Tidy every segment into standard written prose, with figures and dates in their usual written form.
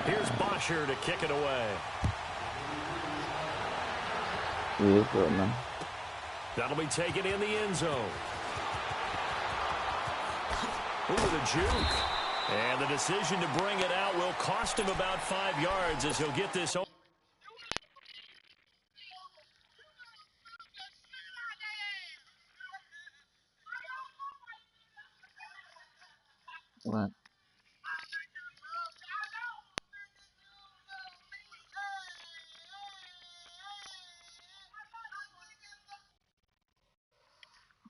Here's Bosher to kick it away. Yeah, good, man. That'll be taken in the end zone. Ooh, the juke. And the decision to bring it out will cost him about 5 yards as he'll get this. Right.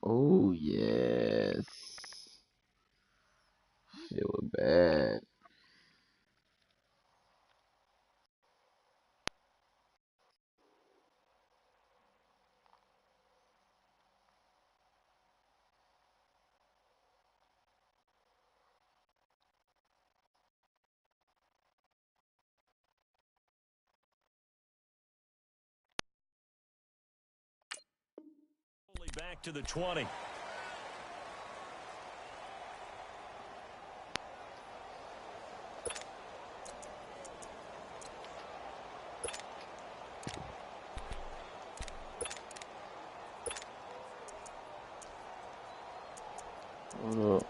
Oh, yes. It was bad. Back to the 20. Hold up.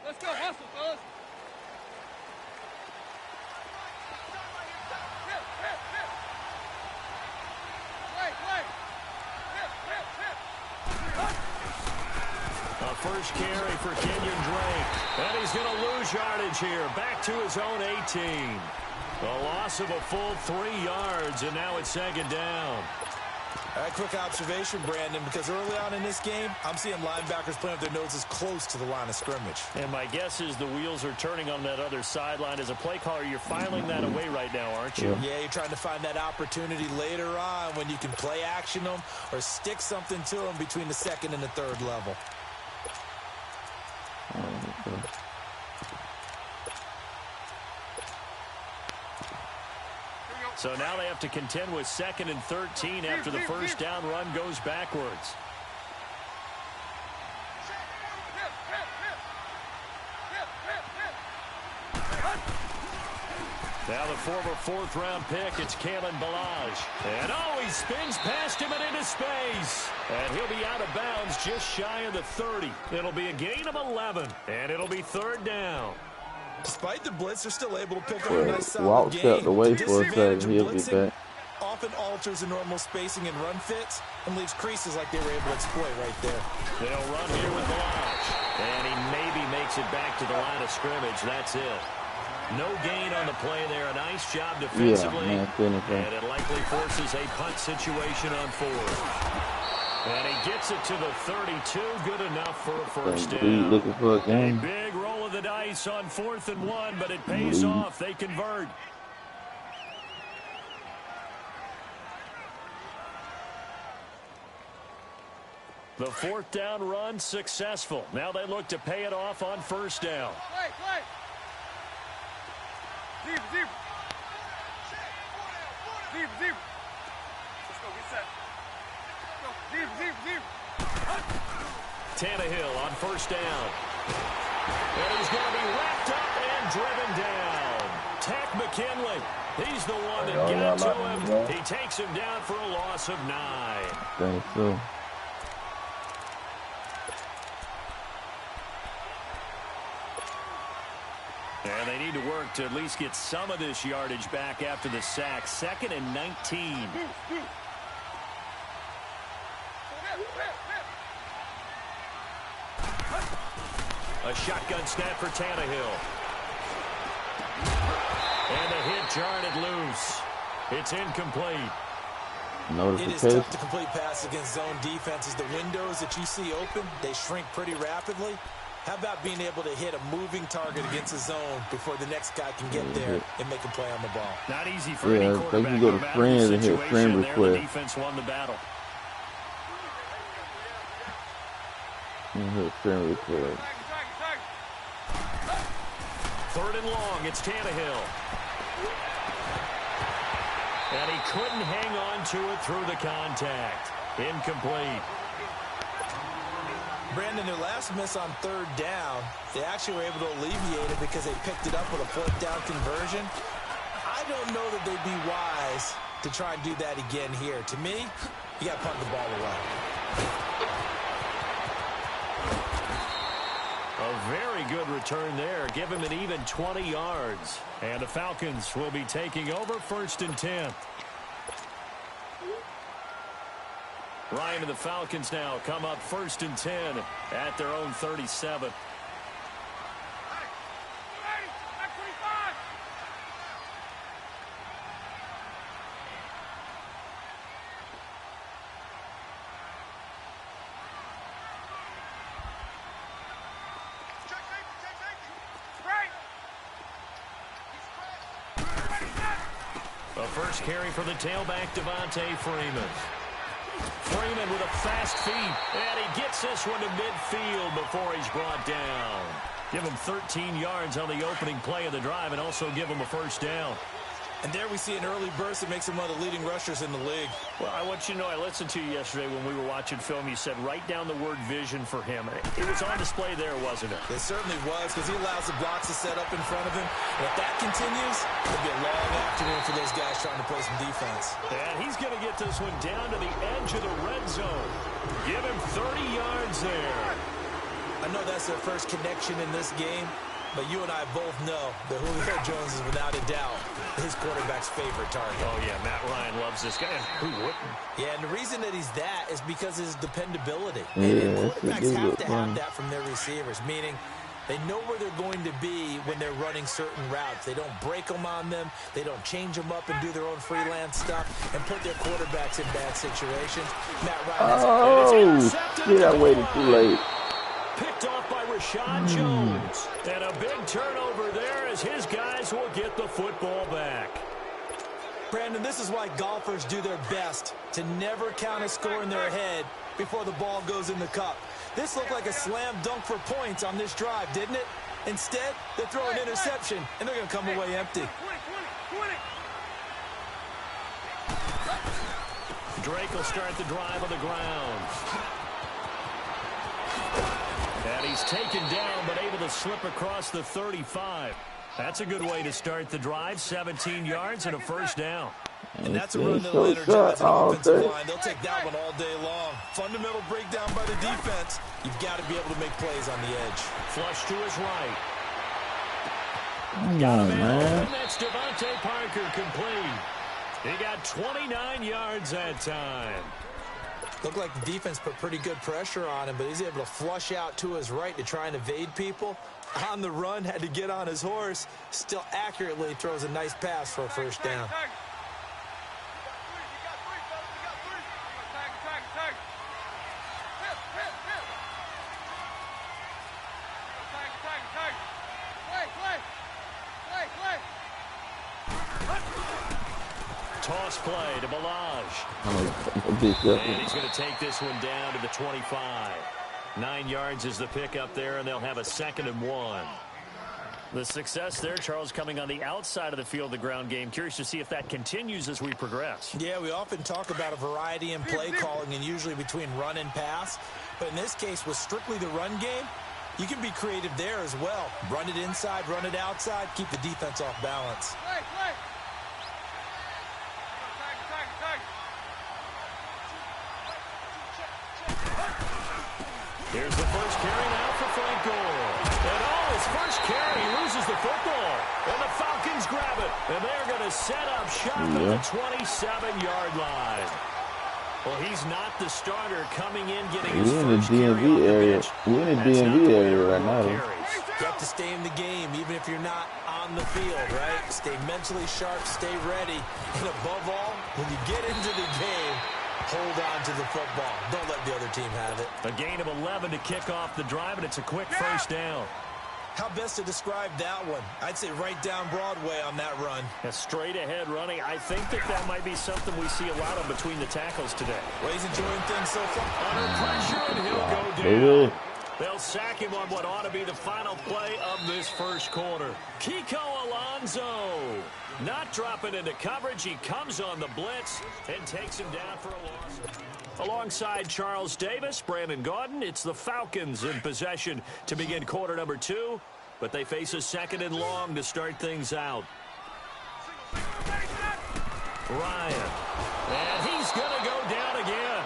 Let's go, hustle, fellas. A first carry for Kenyon Drake. And he's going to lose yardage here. Back to his own 18. A loss of a full 3 yards, and now it's second down. A quick observation, Brandon, because early on in this game, I'm seeing linebackers playing with their noses close to the line of scrimmage. And my guess is the wheels are turning on that other sideline. As a play caller, you're filing that away right now, aren't you? Yeah, you're trying to find that opportunity later on when you can play action them or stick something to them between the second and the third level. So now they have to contend with 2nd and 13 after the first down run goes backwards. Now the former 4th-round pick, it's Kalen Ballage. And he spins past him and into space. And he'll be out of bounds just shy of the 30. It'll be a gain of 11, and it'll be 3rd down. Despite the blitz, they're still able to pick up a nice solid Walt gain. stepped away The for a second. He'll be blitzing back. often alters the normal spacing and run fits and leaves creases like they were able to exploit right there. They'll run here with Ballage. And he maybe makes it back to the line of scrimmage. That's it. No gain on the play there. A nice job defensively. Yeah, man, and it likely forces a punt situation on 4th. And he gets it to the 32. Good enough for a first down. Looking for a game. A big roll of the dice on 4th and 1, but it pays off. They convert. The 4th down run successful. Now they look to pay it off on 1st down. Play. Deep. Let's go, reset. Deep. Tannehill on 1st down. And he's going to be wrapped up and driven down. Tack McKinley. He's the one that got to him. He takes him down for a loss of 9. Thanks, so. And they need to work to at least get some of this yardage back after the sack. 2nd and 19. A shotgun snap for Tannehill. And the hit jarred it loose. It's incomplete. It is tough to complete passes against zone defenses. The windows that you see open, they shrink pretty rapidly. How about being able to hit a moving target against a zone before the next guy can get there and make a play on the ball? Not easy for any quarterback. You go to friends and hit friend request. The defense won the battle. Hit friend request. 3rd and long. It's Tannehill. And he couldn't hang on to it through the contact. Incomplete. Brandon, their last miss on third down, they actually were able to alleviate it because they picked it up with a fourth down conversion. I don't know that they'd be wise to try and do that again here. To me, you got to punt the ball away. A very good return there. Give him an even 20 yards. And the Falcons will be taking over 1st and 10. Ryan and the Falcons now come up 1st and 10 at their own 37. A first carry for the tailback, Devontae Freeman. Freeman with a fast feet, and he gets this one to midfield before he's brought down. Give him 13 yards on the opening play of the drive and also give him a first down. And there we see an early burst that makes him one of the leading rushers in the league. Well, I want you to know, I listened to you yesterday when we were watching film. You said write down the word vision for him. It was on display there, wasn't it? It certainly was, because he allows the blocks to set up in front of him. And if that continues, it'll be a long afternoon for those guys trying to play some defense. And he's going to get this one down to the edge of the red zone. Give him 30 yards there. I know that's their first connection in this game, but you and I both know that Julio Jones is without a doubt his quarterback's favorite target. Oh, yeah, Matt Ryan loves this guy. Who wouldn't? Yeah, and the reason that he's that is because of his dependability. Yeah, and quarterbacks have to have that from their receivers, meaning they know where they're going to be when they're running certain routes. They don't break them on them. They don't change them up and do their own freelance stuff and put their quarterbacks in bad situations. Matt Ryan has shit, I waited too late. Picked off by Rashad Jones. And a big turnover there as his guys will get the football back. Brandon, this is why golfers do their best to never count a score in their head before the ball goes in the cup. This looked like a slam dunk for points on this drive, didn't it? Instead, they throw an interception, and they're going to come away empty. Drake will start the drive on the ground. And he's taken down, but able to slip across the 35. That's a good way to start the drive. 17 yards and a first down. And that's a run that'll energize an offensive line. They'll take that one all day long. Fundamental breakdown by the defense. You've got to be able to make plays on the edge. Flush to his right. Come on, man. And that's Devontae Parker complete. He got 29 yards that time. Looked like the defense put pretty good pressure on him, but he's able to flush out to his right to try and evade people. On the run, had to get on his horse. Still accurately throws a nice pass for a first down. Toss play to Balaj. And he's going to take this one down to the 25. 9 yards is the pickup there, and they'll have a 2nd and 1. The success there, Charles, coming on the outside of the field, the ground game. Curious to see if that continues as we progress. Yeah, we often talk about a variety in play calling and usually between run and pass. But in this case, with strictly the run game, you can be creative there as well. Run it inside, run it outside, keep the defense off balance. Here's the first carry now for Frank Gore. And his first carry, he loses the football. And the Falcons grab it. And they're going to set up shop at the 27-yard line. Well, he's not the starter coming in, getting his first DMV area. We're in the DMV area right now. You have to stay in the game, even if you're not on the field, right? Stay mentally sharp, stay ready. And above all, when you get into the game, hold on to the football. Don't let the other team have it. A gain of 11 to kick off the drive, and it's a quick first down. How best to describe that one? I'd say right down Broadway on that run. A straight-ahead running. I think that might be something we see a lot of between the tackles today. Well, he's enjoying things so far. Under pressure, and he'll go down. They'll sack him on what ought to be the final play of this first quarter. Kiko Alonso not dropping into coverage. He comes on the blitz and takes him down for a loss. Alongside Charles Davis, Brandon Gaudin, it's the Falcons in possession to begin quarter number 2, but they face a 2nd and long to start things out. Ryan, and he's going to go down again.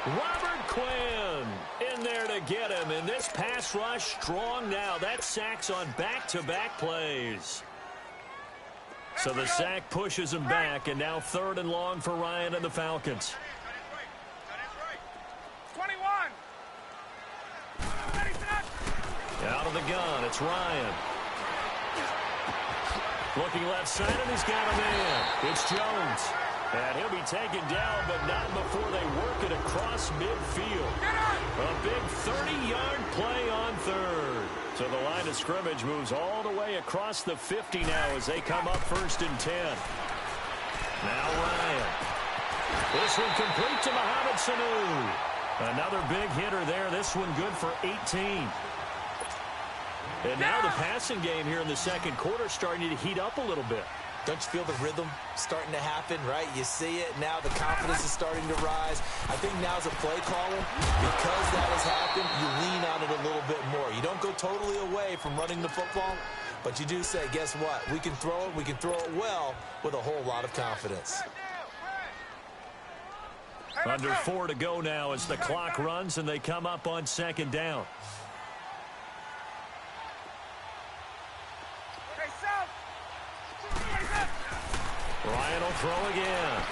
Robert Quinn in there to get him, and this pass rush strong now. That sack's on back-to-back plays. So the sack pushes him back, and now 3rd and long for Ryan and the Falcons. 21. Out of the gun, it's Ryan. Looking left side, and he's got a man. It's Jones. And he'll be taken down, but not before they work it across midfield. A big 30-yard play on 3rd. So the line of scrimmage moves all the way across the 50 now as they come up 1st and 10. Now Ryan. This one complete to Mohamed Sanu. Another big hitter there. This one good for 18. And now the passing game here in the 2nd quarter starting to heat up a little bit. Don't you feel the rhythm starting to happen, right? You see it. Now the confidence is starting to rise. I think now's a play caller. Because that has happened, you lean on it a little bit more. You don't go totally away from running the football, but you do say, guess what? We can throw it. We can throw it well with a whole lot of confidence. Under 4 to go now as the clock runs and they come up on 2nd down. Ryan will throw again.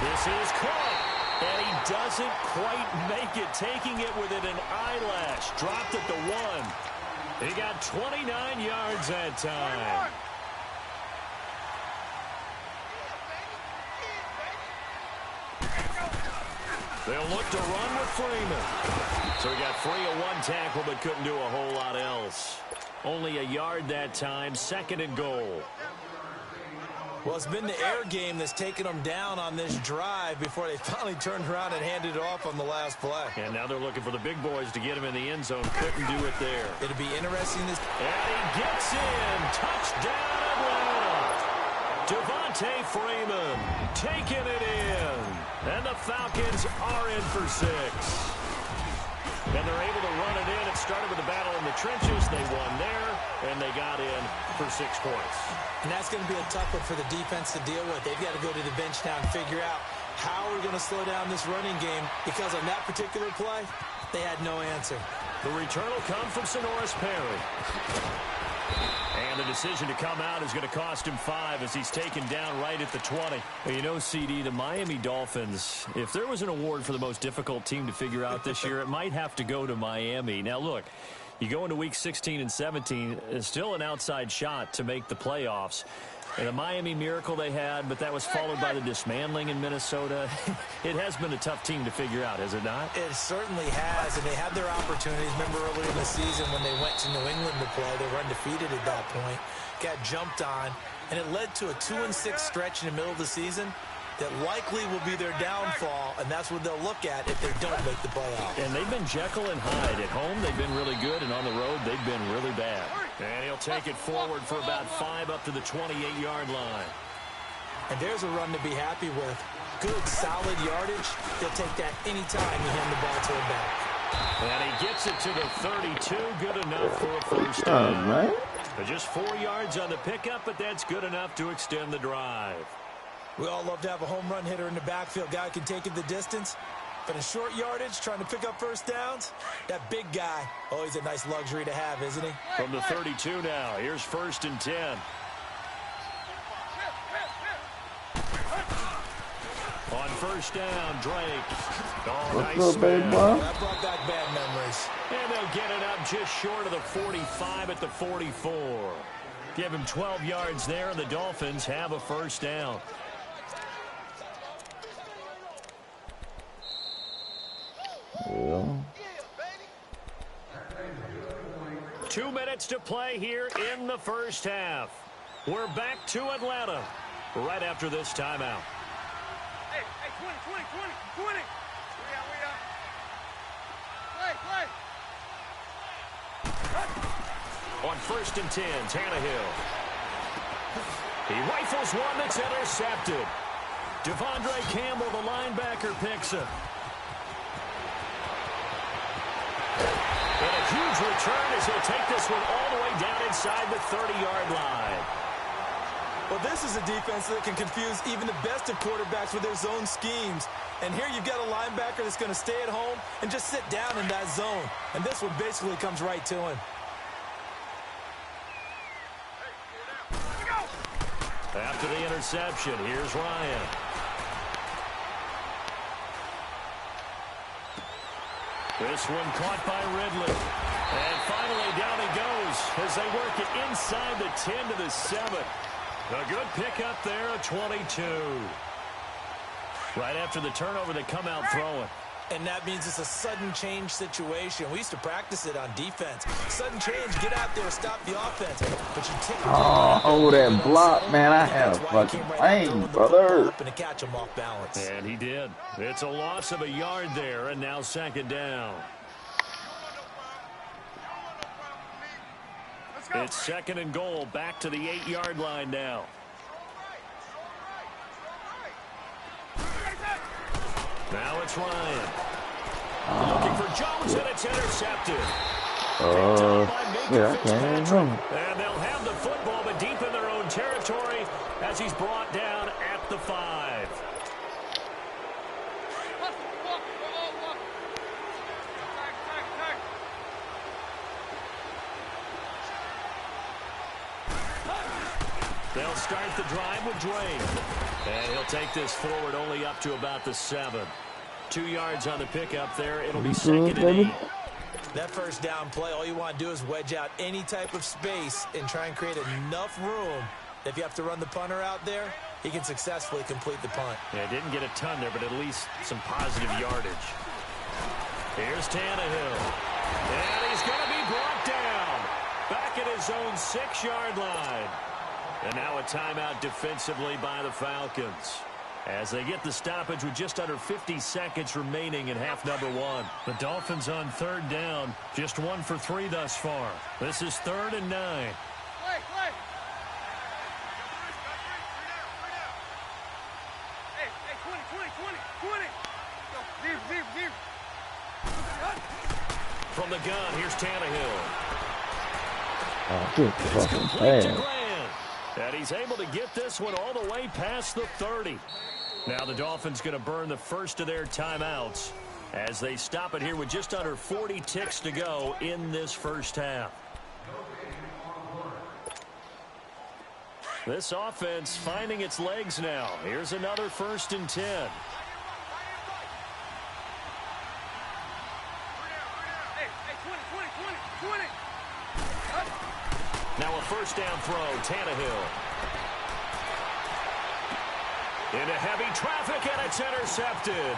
This is caught. And he doesn't quite make it, taking it within an eyelash. Dropped at the 1. He got 29 yards that time. They'll look to run with Freeman. So he got free of 1 tackle but couldn't do a whole lot else. Only a yard that time, 2nd and goal. Well, it's been the air game that's taken them down on this drive before they finally turned around and handed it off on the last play. And now they're looking for the big boys to get him in the end zone. Couldn't do it there. It'll be interesting. And he gets in. Touchdown, Atlanta. Devontae Freeman taking it in. And the Falcons are in for 6. And they're able to run it in. It started with a battle in the trenches. They won there, and they got in for 6 points. And that's going to be a tough one for the defense to deal with. They've got to go to the bench now and figure out how we're going to slow down this running game, because on that particular play, they had no answer. The return will come from Sonoris Perry. And the decision to come out is going to cost him 5 as he's taken down right at the 20. Well, you know, CD, the Miami Dolphins, if there was an award for the most difficult team to figure out this year, it might have to go to Miami. Now, look, you go into week 16 and 17, it's still an outside shot to make the playoffs. And a Miami miracle they had, but that was followed by the dismantling in Minnesota. It has been a tough team to figure out, has it not? It certainly has, and they had their opportunities. Remember earlier in the season when they went to New England to play, they were undefeated at that point, got jumped on, and it led to a 2-6 stretch in the middle of the season that likely will be their downfall, and that's what they'll look at if they don't make the playoffs. And they've been Jekyll and Hyde. At home, they've been really good, and on the road, they've been really bad. And he'll take it forward for about 5 up to the 28-yard line. And there's a run to be happy with. Good, solid yardage. They'll take that anytime you hand the ball to him back. And he gets it to the 32. Good enough for a first down. Right. Just 4 yards on the pickup, but that's good enough to extend the drive. We all love to have a home run hitter in the backfield. Guy can take it the distance. But in short yardage, trying to pick up first downs, that big guy, always a nice luxury to have, isn't he? From the 32 now, here's 1st and 10. On 1st down, Drake. Oh, nice man. That brought back bad memories. And they'll get it up just short of the 45 at the 44. Give him 12 yards there, and the Dolphins have a first down. Yeah. 2 minutes to play here in the first half. We're back to Atlanta right after this timeout. Hey, 20. We out. Play. first and 10. Tannehill. He rifles one that's intercepted. Devondre Campbell, the linebacker, picks it. And a huge return as he'll take this one all the way down inside the 30-yard line. Well, this is a defense that can confuse even the best of quarterbacks with their zone schemes. And here you've got a linebacker that's going to stay at home and just sit down in that zone. And this one basically comes right to him. After the interception, here's Ryan. This one caught by Ridley. And finally down he goes as they work it inside the 10 to the 7. A good pickup there, a 22. Right after the turnover, they come out throwing. And that means it's a sudden change situation. We used to practice it on defense. Sudden change, get out there, stop the offense. But you take that block, man. I had a fucking pain, brother. And to catch him off balance. And he did. It's a loss of a yard there, and now second down. It's second and goal, back to the 8-yard line now. Now it's Ryan. Looking for Jones, and it's intercepted. Yeah, I can't run. And they'll have the football, but deep in their own territory as he's brought down at the 5. They'll start the drive with Drake. And he'll take this forward only up to about the 7. 2 yards on the pickup there. It'll be second and 8. That first down play, all you want to do is wedge out any type of space and try and create enough room. If you have to run the punter out there, he can successfully complete the punt. Yeah, didn't get a ton there, but at least some positive yardage. Here's Tannehill. And he's going to be brought down. Back at his own 6-yard line. And now a timeout defensively by the Falcons as they get the stoppage with just under 50 seconds remaining in half number 1. The Dolphins on third down, just 1 for 3 thus far. This is 3rd and 9. From the gun, here's Tannehill. Good fucking pass. And he's able to get this one all the way past the 30. Now the Dolphins going to burn the first of their timeouts as they stop it here with just under 40 ticks to go in this first half. This offense finding its legs now. Here's another 1st and 10. Now a first down throw, Tannehill. Into heavy traffic, and it's intercepted.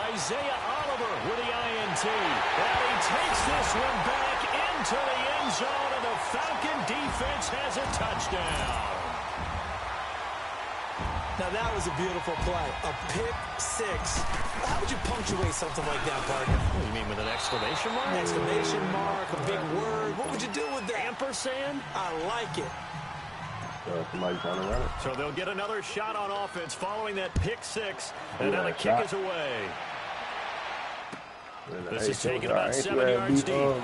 Isaiah Oliver with the INT. And he takes this one back into the end zone, and the Falcon defense has a touchdown. Now that was a beautiful play. A pick 6. How would you punctuate something like that, partner? What do you mean, with an exclamation mark? An exclamation mark, a big word. What would you do with that? Ampersand? I like it. Somebody trying to run it. So they'll get another shot on offense following that pick 6. And now the kick is away. This is taken about 7 yards deep.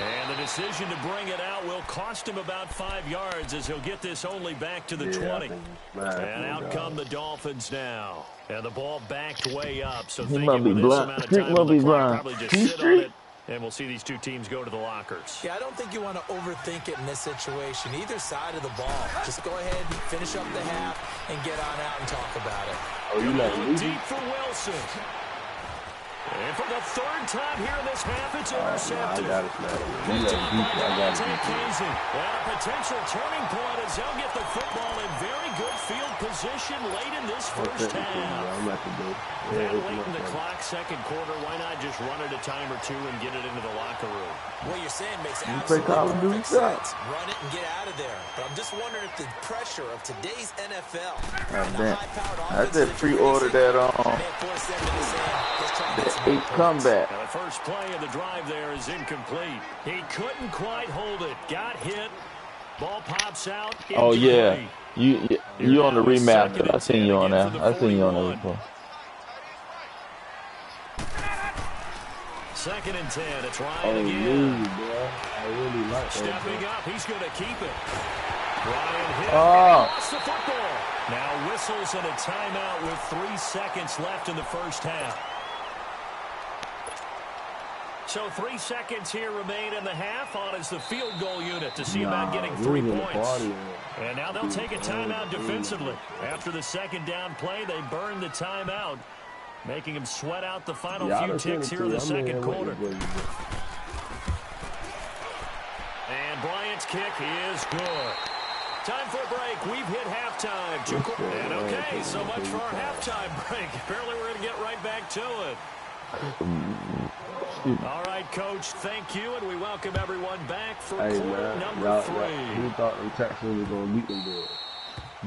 And the decision to bring it out will cost him about 5 yards as he'll get this only back to the 20. And out come the Dolphins now. And the ball backed way up. So thinking with this amount of time on the clock, probably just sit on it. And we'll see these two teams go to the lockers. Yeah, I don't think you want to overthink it in this situation. Either side of the ball. Just go ahead and finish up the half and get on out and talk about it. Oh, you like deep for Wilson. And for the 3rd time here in this half, it's intercepted. I got it, man. And a potential turning point as they'll get the football in very good field position late in this first half. And late in the clock, second quarter, why not just run it a time or two and get it into the locker room? What you're saying makes absolutely perfect sense. Run it and get out of there. But I'm just wondering if the pressure of today's NFL, I just pre-ordered that that 8 comeback. Now, first play of the drive there is incomplete. He couldn't quite hold it. Got hit. Ball pops out. Oh yeah, Incomplete. you on the remap? I seen you on Again there. for the I seen you on 41. there. 2nd and 10. It's Ryan again. I really like that. Stepping up. He's going to keep it. Ryan hit. Oh. And he lost the football. Now whistles and a timeout with 3 seconds left in the first half. So 3 seconds here remain in the half on as the field goal unit to see about getting 3 points. And now they'll take a timeout defensively. After the second down play, they burn the timeout, making him sweat out the final few ticks here in the second quarter. And Bryant's kick is good. Time for a break. We've hit halftime. And okay, so much for our halftime break. Apparently we're going to get right back to it. All right, Coach, thank you, and we welcome everyone back for quarter number 3. Who thought the Texans were going to beat them there?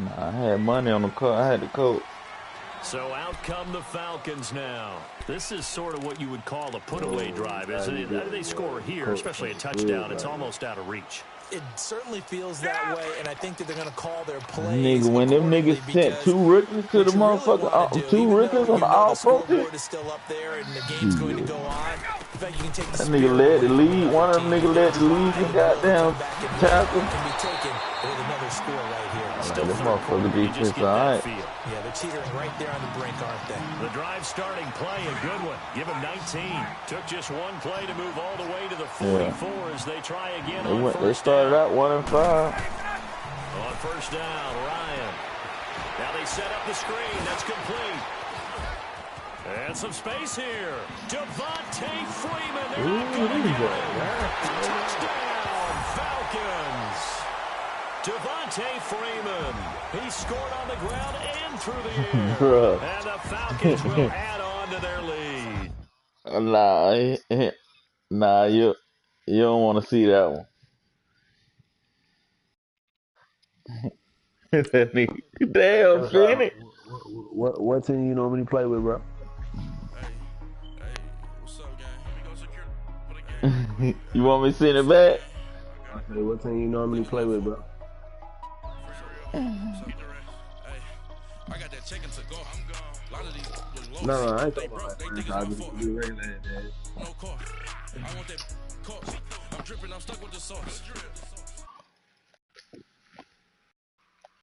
Nah, I had money on the coat. I had the coat. So out come the Falcons now. This is sort of what you would call a put-away drive, isn't it? They score here, especially a touchdown. It's almost out of reach. It certainly feels that way, and I think that they're going to call their plays. Nigga, when them niggas sent 2 rookies to the motherfucker, 2 rookies on the all-pro team. Is still up there, and the game's going to go on. In fact, you can take the that nigga led the lead. One of them niggas led the lead and goddamn tackle. Can be taken with another score right here. Still this motherfucker defense, all right. Yeah, they're teetering right there on the brink, aren't they? The drive starting play, a good one. Give him 19. Took just 1 play to move all the way to the 44 as they try again on first down. They started out 1 and 5. On first down, Ryan. Now they set up the screen. That's complete. And some space here. Devontae Freeman. They're not going to get it. Touchdown, Falcons. Devontae Freeman. He scored on the ground and through the air. And the Falcons will add on to their lead. Nah, you don't want to see that one. Damn, Finny. What team you normally play with, bro? What's up, gang? You want me to send it back? I said, what team you normally play with, bro? I got that chicken to go. I'm gone. A lot of these No, I ain't talking about that. I just do regular, man. no cost. I want that cost. I'm dripping, I'm stuck with the sauce.